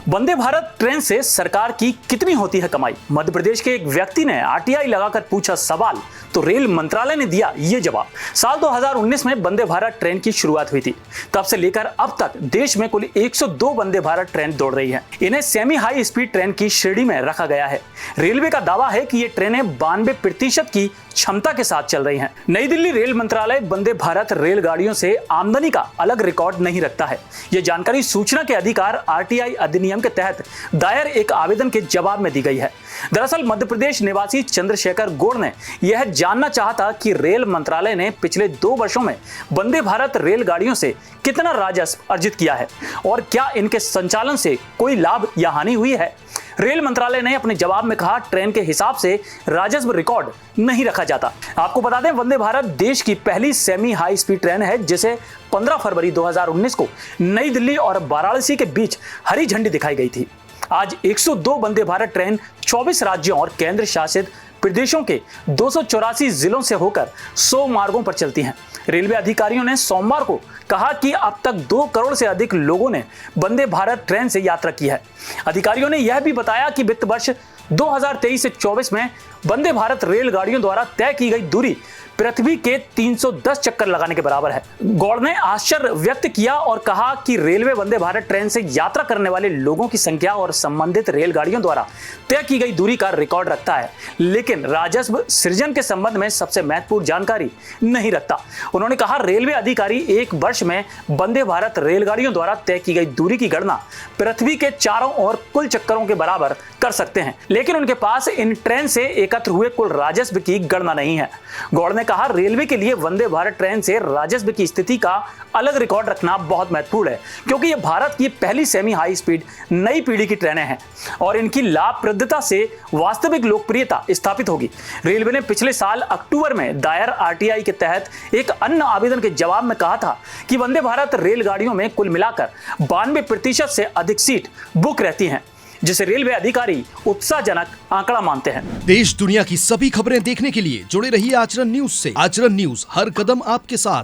Vande Bharat train से सरकार की कितनी होती है कमाई? मध्य प्रदेश के एक व्यक्ति ने आरटीआई लगाकर पूछा सवाल, तो रेल मंत्रालय ने दिया ये जवाब। साल 2019 में वंदे भारत ट्रेन की शुरुआत हुई थी। तब से लेकर अब तक देश में कुल 102 वंदे भारत ट्रेन दौड़ रही हैं। इन्हें सेमी हाई स्पीड ट्रेन की श्रेणी में रखा गया है। रेलवे का दावा है कि ये ट्रेनें 92% की क्षमता के साथ चल रही हैं। नई दिल्ली रेल मंत्रालय वंदे भारत रेलगाड़ियों से आमदनी का अलग रिकॉर्ड नहीं रखता है। ये जानकारी सूचना के अधिकार आरटीआई अधिनियम के तहत दायर एक आवेदन के जवाब में दी गई है। दरअसल मध्य प्रदेश निवासी चंद्रशेखर गौड़ ने यह जानना चाहा था कि रेल मंत्रालय ने पिछले 2 वर्षों में वंदे भारत रेलगाड़ियों से कितना राजस्व अर्जित किया है और क्या इनके संचालन से कोई लाभ या हानि हुई है। रेल मंत्रालय ने अपने जवाब में कहा, ट्रेन के हिसाब से राजस्व रिकॉर्ड नहीं रखा जाता। आपको बता दें, वंदे भारत देश की पहली सेमी हाई स्पीड ट्रेन है जिसे 15 फरवरी 2019 को नई दिल्ली और वाराणसी के बीच हरी झंडी दिखाई गई थी। आज 102 वंदे भारत ट्रेन 24 राज्यों और केंद्र शासित प्रदेशों के 284 जिलों से होकर 100 मार्गों पर चलती हैं। रेलवे अधिकारियों ने सोमवार को कहा कि अब तक 2 करोड़ से अधिक लोगों ने वंदे भारत ट्रेन से यात्रा की है। अधिकारियों ने यह भी बताया कि वित्त वर्ष 2023 से 24 में वंदे भारत रेलगाड़ियों द्वारा तय की गई दूरी पृथ्वी के 310 चक्कर लगाने के बराबर है। गौड़ ने आश्चर्य व्यक्त किया और कहा कि रेलवे वंदे भारत ट्रेन से यात्रा करने वाले लोगों की संख्या और संबंधित रेलगाड़ियों द्वारा तय की गई दूरी का रिकॉर्ड रखता है, लेकिन राजस्व सृजन के संबंध में सबसे महत्वपूर्ण जानकारी नहीं रखता। उन्होंने कहा, रेलवे अधिकारी एक वर्ष में वंदे भारत रेलगाड़ियों द्वारा तय की गई दूरी की गणना पृथ्वी के चारों ओर कुल चक्करों के बराबर कर सकते हैं, लेकिन उनके पास इन ट्रेन से एकत्र हुए कुल राजस्व की गणना नहीं है। गौड़ ने कहा, रेलवे के लिए वंदे भारत ट्रेन से राजस्व की स्थिति का अलग रिकॉर्ड रखना बहुत महत्वपूर्ण है, क्योंकि ये भारत की पहली सेमी हाई स्पीड नई पीढ़ी की ट्रेनें हैं और इनकी लाभप्रदता से वास्तविक लोकप्रियता स्थापित होगी। रेलवे ने पिछले साल अक्टूबर में दायर आरटीआई के तहत एक अन्य आवेदन के जवाब में कहा था कि वंदे भारत रेलगाड़ियों में कुल मिलाकर 92% से अधिक सीट बुक रहती हैं, जिसे रेलवे अधिकारी उत्साहजनक आंकड़ा मानते हैं। देश दुनिया की सभी खबरें देखने के लिए जुड़े रहिए आचरण न्यूज से। आचरण न्यूज, हर कदम आपके साथ।